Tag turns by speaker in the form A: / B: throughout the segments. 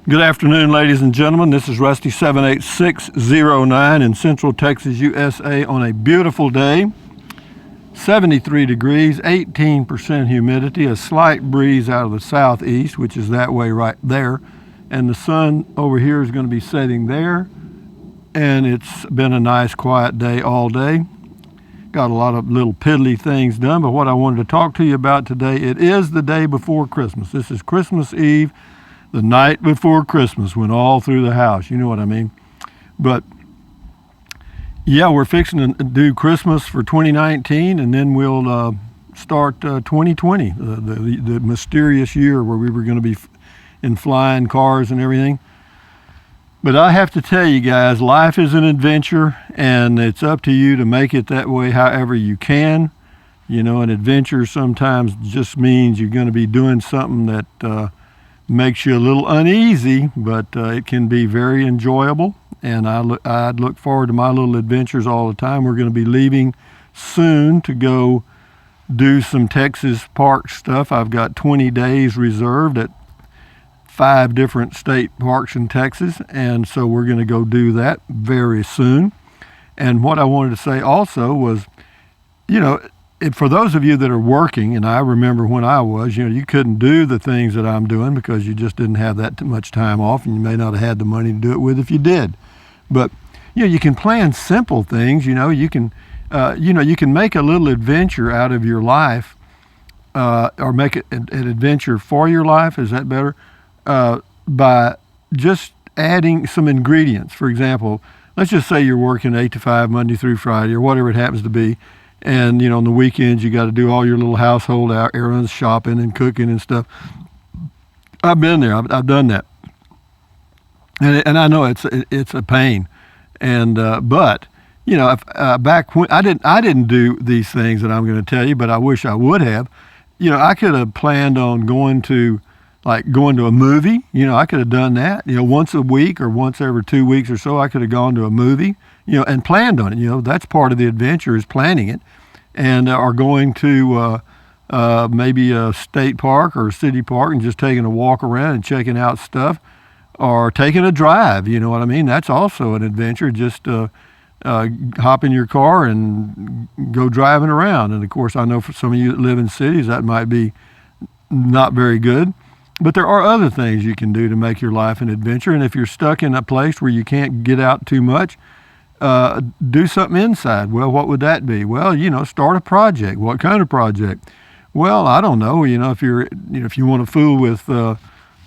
A: Good afternoon, ladies and gentlemen. This is Rusty 78609 in Central Texas, USA on a beautiful day. 73 degrees, 18% humidity, a slight breeze out of the southeast, which is that way right there. And the sun over here is going to be setting there. And it's been a nice quiet day all day. Got a lot of little piddly things done, but what I wanted to talk to you about today, it is the day before Christmas. This is Christmas Eve, the night before Christmas, went all through the house. You know what I mean? But yeah, we're fixing to do Christmas for 2019, and then we'll start 2020, the mysterious year where we were going to be in flying cars and everything. But I have to tell you guys, life is an adventure, and it's up to you to make it that way however you can. You know, an adventure sometimes just means you're going to be doing something that makes you a little uneasy, but it can be very enjoyable. And I'd look forward to my little adventures all the time. We're going to be leaving soon to go do some Texas park stuff. I've got 20 days reserved at 5 different state parks in Texas, and so we're going to go do that very soon. And what I wanted to say also was, you know, for those of you that are working, and I remember when I was, you know, you couldn't do the things that I'm doing because you just didn't have that much time off, and you may not have had the money to do it with if you did. But, you know, you can plan simple things. You can make a little adventure out of your life, or make it an adventure for your life. Is that better? By just adding some ingredients. For example, let's just say you're working 8 to 5, Monday through Friday, or whatever it happens to be. And, you know, on the weekends, you got to do all your little household errands, shopping and cooking and stuff. I've been there. I've done that. And I know it's a pain. And, but, you know, back when I didn't do these things that I'm going to tell you, but I wish I would have. You know, I could have planned on going to a movie. You know, I could have done that, you know, once a week or once every 2 weeks or so. I could have gone to a movie, you know, and planned on it. You know, that's part of the adventure, is planning it. And are going to maybe a state park or a city park and just taking a walk around and checking out stuff, or taking a drive. You know what I mean? That's also an adventure. Just hop in your car and go driving around. And of course, I know for some of you that live in cities, that might be not very good. But there are other things you can do to make your life an adventure. And if you're stuck in a place where you can't get out too much, do something inside. Well, what would that be? Well, you know, start a project. What kind of project? Well, I don't know. You know, if you want to fool with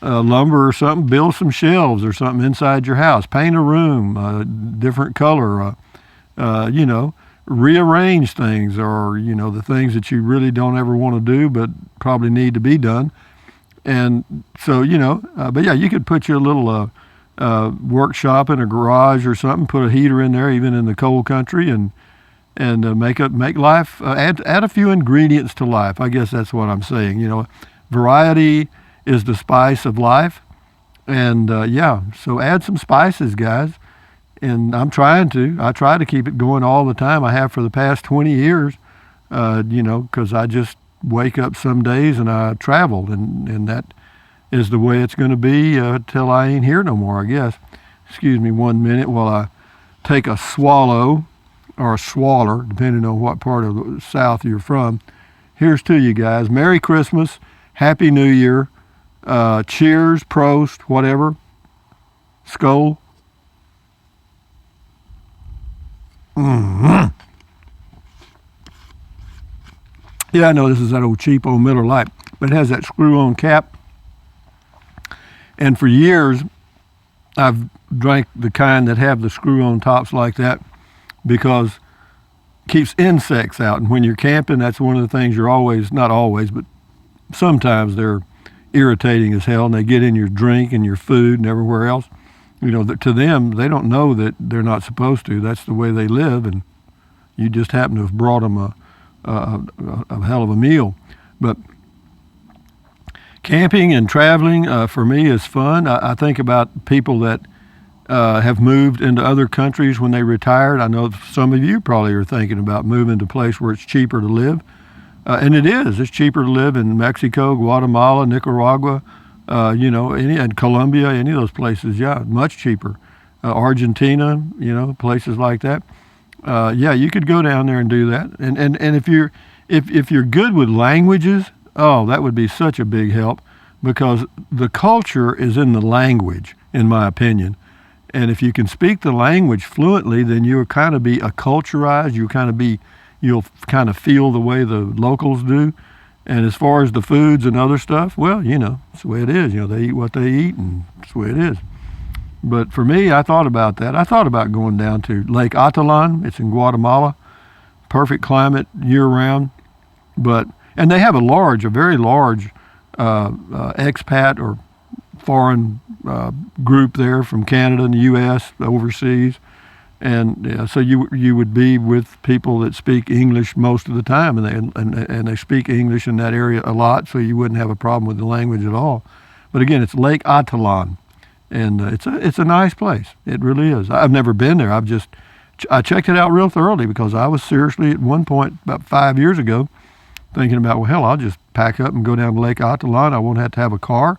A: lumber or something, build some shelves or something inside your house. Paint a room, different color. You know, rearrange things, or, you know, the things that you really don't ever want to do but probably need to be done. And so, you know, but yeah, you could put your little workshop in a garage or something, put a heater in there, even in the cold country, and make life, add a few ingredients to life. I guess that's what I'm saying. You know, variety is the spice of life. And yeah, so add some spices, guys. And I try to keep it going all the time. I have for the past 20 years, you know, because I just wake up some days and I travel, and that is the way it's going to be till I ain't here no more, I guess. Excuse me 1 minute while I take a swallow, or a swaller, depending on what part of the South you're from. Here's to you guys. Merry Christmas. Happy New Year. Cheers, Prost, whatever. Skål. Mm-hmm. Yeah, I know this is that old cheap old Miller Lite, but it has that screw-on cap. And for years, I've drank the kind that have the screw-on tops like that, because it keeps insects out. And when you're camping, that's one of the things you're always, not always, but sometimes they're irritating as hell, and they get in your drink and your food and everywhere else. You know, to them, they don't know that they're not supposed to. That's the way they live, and you just happen to have brought them a hell of a meal. But camping and traveling for me is fun. I think about people that have moved into other countries when they retired. I know some of you probably are thinking about moving to a place where it's cheaper to live. And it is. It's cheaper to live in Mexico, Guatemala, Nicaragua, and Colombia, any of those places, yeah, much cheaper. Argentina, places like that. Yeah, you could go down there and do that. And if you're good with languages, oh, that would be such a big help, because the culture is in the language, in my opinion. And if you can speak the language fluently, then you'll kind of be acculturized. You'll kind of feel the way the locals do. And as far as the foods and other stuff, well, it's the way it is. They eat what they eat, and it's the way it is. But for me, I thought about that. I thought about going down to Lake Atitlan. It's in Guatemala. Perfect climate year-round. And they have a very large expat or foreign group there from Canada and the U.S., overseas. And so you would be with people that speak English most of the time, and they speak English in that area a lot, so you wouldn't have a problem with the language at all. But again, it's Lake Atitlan, and it's a nice place. It really is. I've never been there. I checked it out real thoroughly, because I was seriously at one point about 5 years ago thinking about, well, hell, I'll just pack up and go down to Lake Atitlan. I won't have to have a car.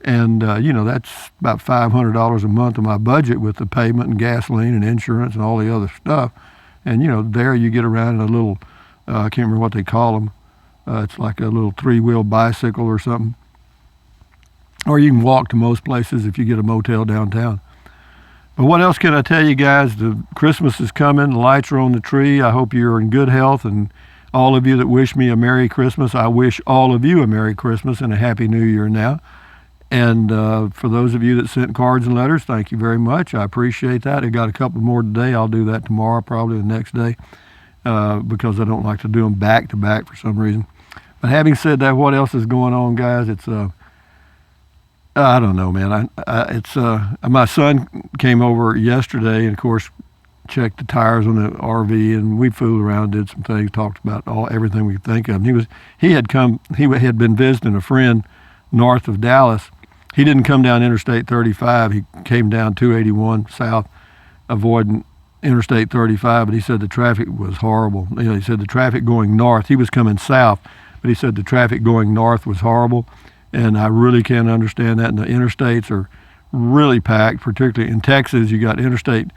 A: And, that's about $500 a month of my budget with the payment and gasoline and insurance and all the other stuff. And, there you get around in a little, I can't remember what they call them. It's like a little 3-wheel bicycle or something. Or you can walk to most places if you get a motel downtown. But what else can I tell you guys? The Christmas is coming. The lights are on the tree. I hope you're in good health. And all of you that wish me a Merry Christmas, I wish all of you a Merry Christmas and a Happy New Year now. And for those of you that sent cards and letters, thank you very much. I appreciate that. I got a couple more today. I'll do that tomorrow, probably the next day, because I don't like to do them back to back for some reason. But having said that, what else is going on, guys? It's I don't know, man. My son came over yesterday, and of course checked the tires on the RV, and we fooled around, did some things, talked about everything we could think of. And he had been visiting a friend north of Dallas. He didn't come down Interstate 35. He came down 281 south, avoiding Interstate 35, but he said the traffic was horrible. He said the traffic going north, he was coming south, but he said the traffic going north was horrible, and I really can't understand that. And the interstates are really packed, particularly in Texas. You got Interstate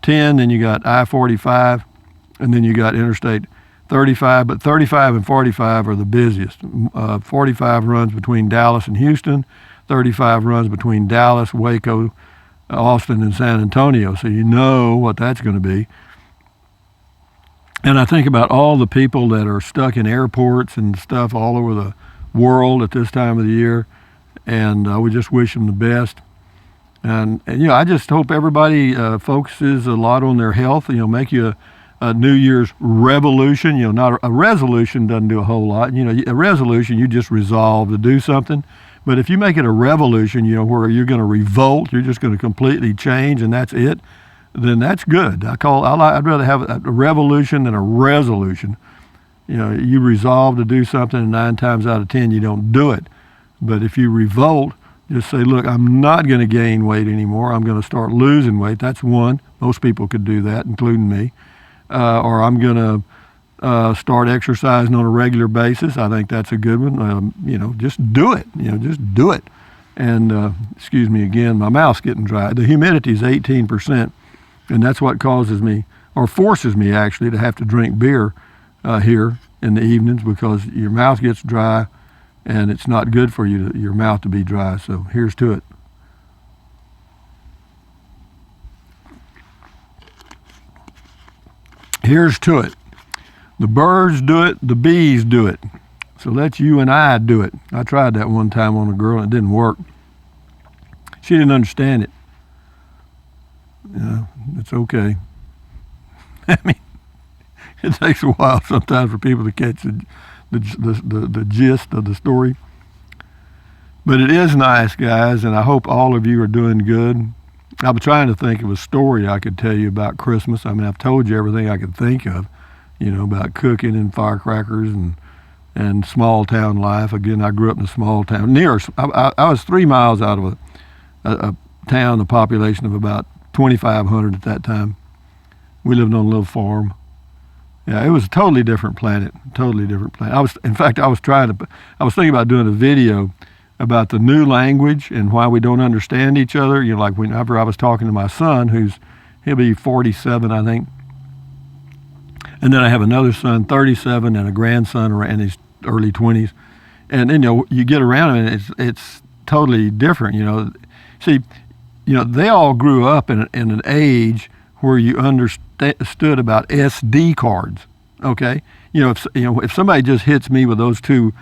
A: 10, then you got I-45, and then you got Interstate 35, but 35 and 45 are the busiest. 45 runs between Dallas and Houston. 35 runs between Dallas, Waco, Austin, and San Antonio. So you know what that's going to be. And I think about all the people that are stuck in airports and stuff all over the world at this time of the year. And we just wish them the best. And I just hope everybody focuses a lot on their health. Make you a New Year's revolution. Not a resolution doesn't do a whole lot. A resolution, you just resolve to do something. But if you make it a revolution, where you're going to revolt, you're just going to completely change, and that's it, then that's good. I'd rather have a revolution than a resolution. You resolve to do something, and 9 times out of 10 you don't do it. But if you revolt, just say, look, I'm not going to gain weight anymore. I'm going to start losing weight. That's one. Most people could do that, including me. Or I'm going to start exercising on a regular basis. I think that's a good one. Just do it. Just do it. And excuse me again, my mouth's getting dry. The humidity is 18%, and that's what causes me, or forces me actually, to have to drink beer here in the evenings, because your mouth gets dry, and it's not good for your mouth to be dry. So here's to it. Here's to it. The birds do it, the bees do it. So let you and I do it. I tried that one time on a girl, and it didn't work. She didn't understand it. It's okay. I mean, it takes a while sometimes for people to catch the gist of the story. But it is nice, guys, and I hope all of you are doing good. I was trying to think of a story I could tell you about Christmas. I mean, I've told you everything I could think of, about cooking and firecrackers and small town life. Again, I grew up in a small town. I was 3 miles out of a town, a population of about 2,500 at that time. We lived on a little farm. Yeah, it was a totally different planet. I was thinking about doing a video about the new language and why we don't understand each other. You know, like whenever I was talking to my son, he'll be 47, I think. And then I have another son, 37, and a grandson in his early 20s. And then, you get around and it's totally different, See, they all grew up in an age where you understood about SD cards, okay? If somebody just hits me with those two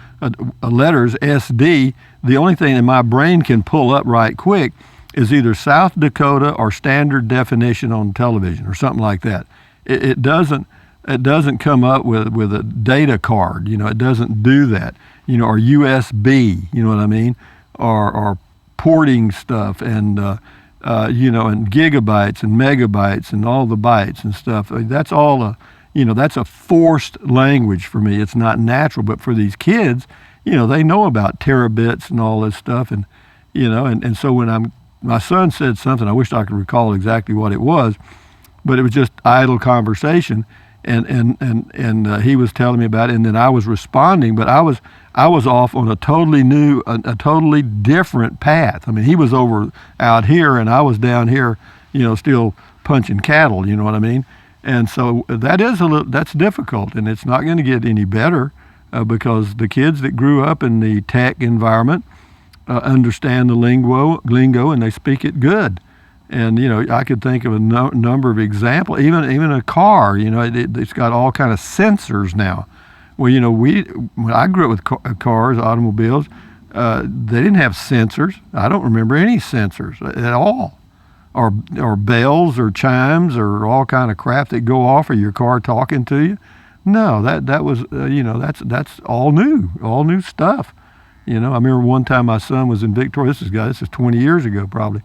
A: letters, SD, the only thing that my brain can pull up right quick is either South Dakota or standard definition on television or something like that. It doesn't come up with a data card. It doesn't do that. Or USB. You know what I mean? Or porting stuff and and gigabytes and megabytes and all the bytes and stuff. That's all that's a forced language for me. It's not natural. But for these kids, they know about terabits and all this stuff. And and so when my son said something, I wish I could recall exactly what it was, but it was just idle conversation. And he was telling me about it, and then I was responding, but I was off on a totally new, a totally different path. I mean, he was over out here, and I was down here, still punching cattle. You know what I mean? And so that's difficult, and it's not going to get any better because the kids that grew up in the tech environment understand the lingo, and they speak it good. And I could think of a number of examples. Even a car, it's got all kind of sensors now. Well, when I grew up with cars, automobiles, they didn't have sensors. I don't remember any sensors at all, or bells or chimes or all kind of crap that go off, or your car talking to you. No, that was that's all new stuff. I remember one time my son was in Victoria. This is 20 years ago probably.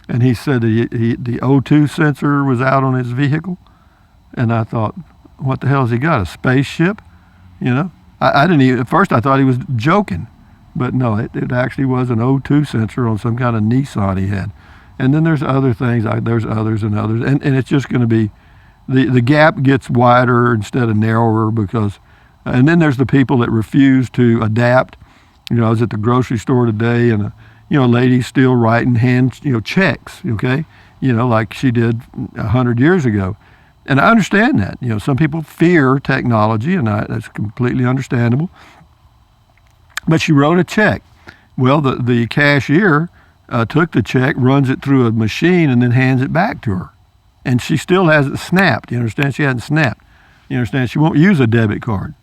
A: And he said the O2 sensor was out on his vehicle. And I thought, what the hell has he got, a spaceship? I didn't even, at first I thought he was joking. But no, it actually was an O2 sensor on some kind of Nissan he had. And then there's other things, there's others and others. And it's just going to be, the gap gets wider instead of narrower because, and then there's the people that refuse to adapt. I was at the grocery store today and a lady still writing hand, checks, okay? Like she did 100 years ago. And I understand that. Some people fear technology, and that's completely understandable. But she wrote a check. Well, the cashier took the check, runs it through a machine, and then hands it back to her. And she still hasn't snapped. You understand? She hasn't snapped. You understand? She won't use a debit card.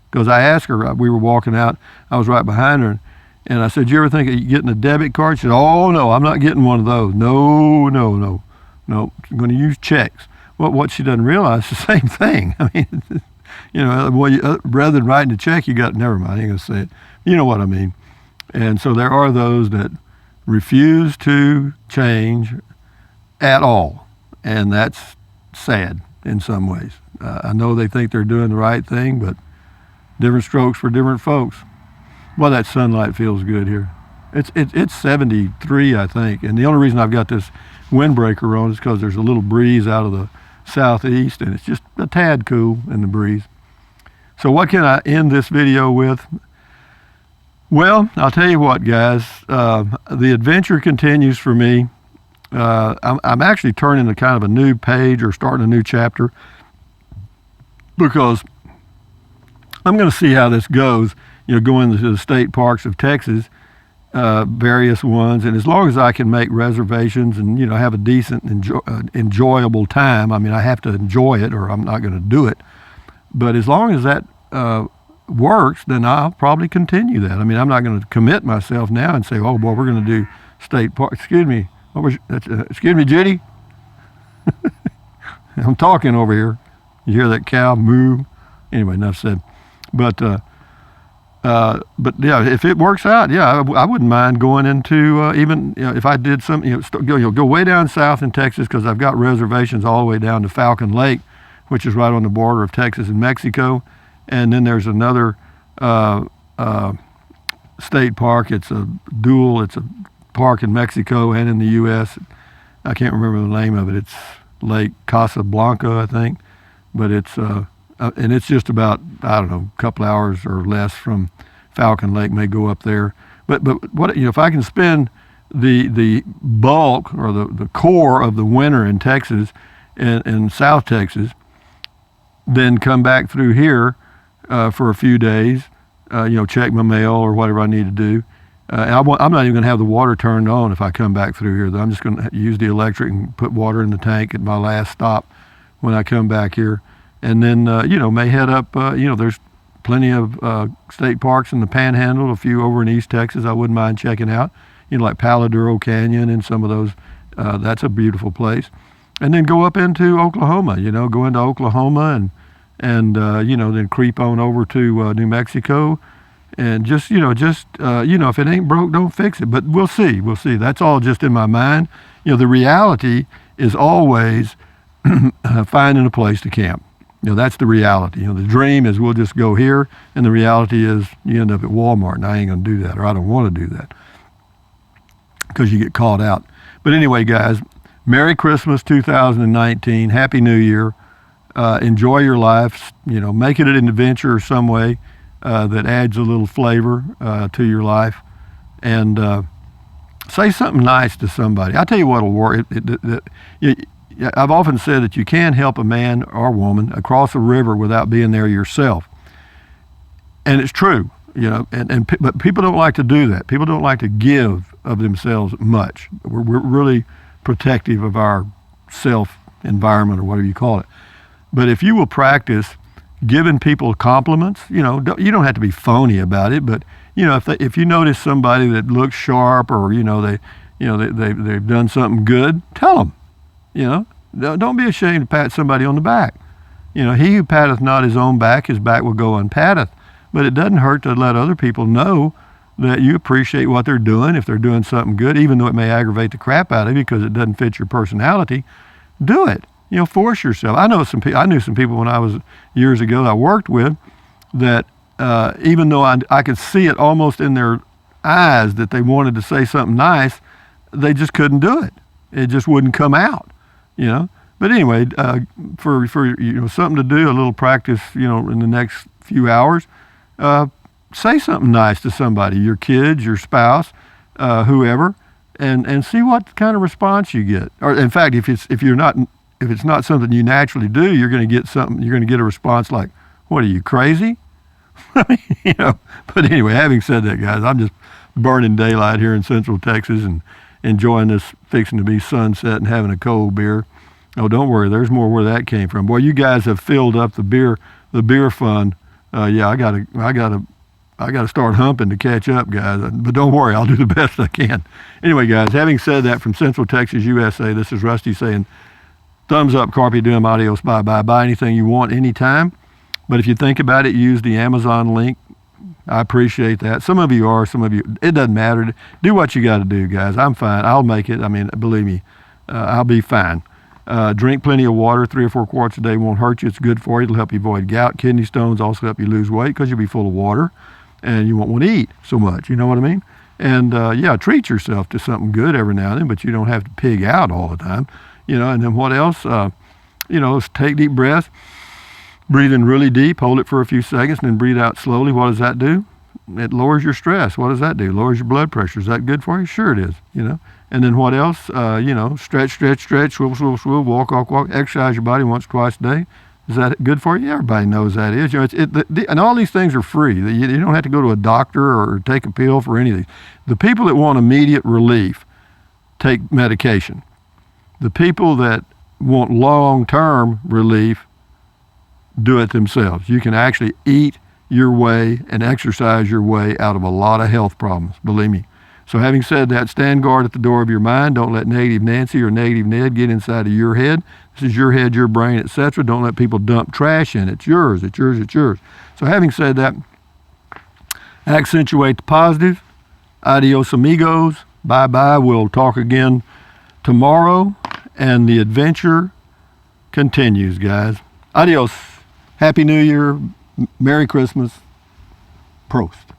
A: Because I asked her, we were walking out, I was right behind her, and I said, you ever think of getting a debit card? She said, oh, no, I'm not getting one of those. No, I'm going to use checks. Well, what she doesn't realize is the same thing. I mean, rather than writing a check, never mind, I ain't going to say it. You know what I mean. And so there are those that refuse to change at all. And that's sad in some ways. I know they think they're doing the right thing, but different strokes for different folks. Well, that sunlight feels good here. It's 73, I think, and the only reason I've got this windbreaker on is because there's a little breeze out of the southeast, and it's just a tad cool in the breeze. So what can I end this video with? Well, I'll tell you what, guys. The adventure continues for me. I'm actually turning to kind of a new page or starting a new chapter because I'm going to see how this goes. Going to the state parks of Texas, various ones, and as long as I can make reservations and have a decent, enjoyable time. I mean, I have to enjoy it, or I'm not going to do it. But as long as that works, then I'll probably continue that. I mean, I'm not going to commit myself now and say, "Oh, boy, we're going to do state park." Excuse me, excuse me, Judy. I'm talking over here. You hear that cow moo? Anyway, enough said. But yeah, if it works out, yeah, I wouldn't mind going into even if I did some, go way down south in Texas because I've got reservations all the way down to Falcon Lake, which is right on the border of Texas and Mexico, and then there's another state park. It's a park in Mexico and in the U.S. I can't remember the name of it. It's Lake Casablanca, I think, but it's and it's just about, I don't know, a couple hours or less from Falcon Lake. May go up there. But what, if I can spend the bulk or the core of the winter in Texas and in South Texas, then come back through here for a few days, check my mail or whatever I need to do. I'm not even going to have the water turned on if I come back through here. I'm just going to use the electric and put water in the tank at my last stop when I come back here. And then, may head up, there's plenty of state parks in the Panhandle, a few over in East Texas I wouldn't mind checking out, like Palo Duro Canyon and some of those. That's a beautiful place. And then go up into Oklahoma, go into Oklahoma and then creep on over to New Mexico. And just, if it ain't broke, don't fix it. But we'll see. That's all just in my mind. The reality is always finding a place to camp. That's the reality. The dream is we'll just go here, and the reality is you end up at Walmart, and I ain't going to do that, or I don't want to do that because you get caught out. But anyway, guys, Merry Christmas 2019. Happy New Year. Enjoy your life. Make it an adventure some way that adds a little flavor to your life. And say something nice to somebody. I tell you what'll work. I've often said that you can't help a man or woman across a river without being there yourself. And it's true, but people don't like to do that. People don't like to give of themselves much. We're really protective of our self environment or whatever you call it. But if you will practice giving people compliments, you don't have to be phony about it, but if you notice somebody that looks sharp or they've done something good, tell them. Don't be ashamed to pat somebody on the back. He who patteth not his own back, his back will go unpatteth. But it doesn't hurt to let other people know that you appreciate what they're doing. If they're doing something good, even though it may aggravate the crap out of you because it doesn't fit your personality, do it. Force yourself. I knew some people when I was years ago that I worked with that even though I could see it almost in their eyes that they wanted to say something nice, they just couldn't do it. It just wouldn't come out. But anyway, for something to do, a little practice, in the next few hours, say something nice to somebody, your kids, your spouse, whoever, and see what kind of response you get. Or in fact, if it's not something you naturally do, you're going to get a response like, "What are you, crazy?" But anyway, having said that, guys, I'm just burning daylight here in Central Texas and enjoying this fixing to be sunset and having a cold beer. Oh, don't worry, there's more where that came from. Boy, you guys have filled up the beer fund. I gotta start humping to catch up, guys. But don't worry, I'll do the best I can. Anyway, guys, having said that, from Central Texas, USA, this is Rusty saying, thumbs up, carpe diem, adios, bye-bye. Buy anything you want anytime. But if you think about it, use the Amazon link. I appreciate that. Some of you are, some of you, it doesn't matter. Do what you got to do, guys. I'm fine. I'll make it. I mean, believe me, I'll be fine. Drink plenty of water. 3 or 4 quarts a day won't hurt you. It's good for you. It'll help you avoid gout. Kidney stones also help you lose weight because you'll be full of water and you won't want to eat so much. You know what I mean? And treat yourself to something good every now and then, but you don't have to pig out all the time. And then what else? Take deep breaths. Breathe in really deep, hold it for a few seconds, and then breathe out slowly. What does that do? It lowers your stress. What does that do? Lowers your blood pressure. Is that good for you? Sure it is, And then what else? Stretch, swivel, walk, exercise your body once, twice a day. Is that good for you? Everybody knows that is. And all these things are free. You don't have to go to a doctor or take a pill for any of these. The people that want immediate relief take medication. The people that want long-term relief do it themselves. You can actually eat your way and exercise your way out of a lot of health problems, believe me. So having said that, stand guard at the door of your mind. Don't let negative Nancy or negative Ned get inside of your head. This is your head, your brain, etc. Don't let people dump trash in. It's yours, it's yours, it's yours. So having said that, accentuate the positive. Adios, amigos. Bye-bye. We'll talk again tomorrow, and the adventure continues, guys. Adios. Happy New Year. Merry Christmas. Prost.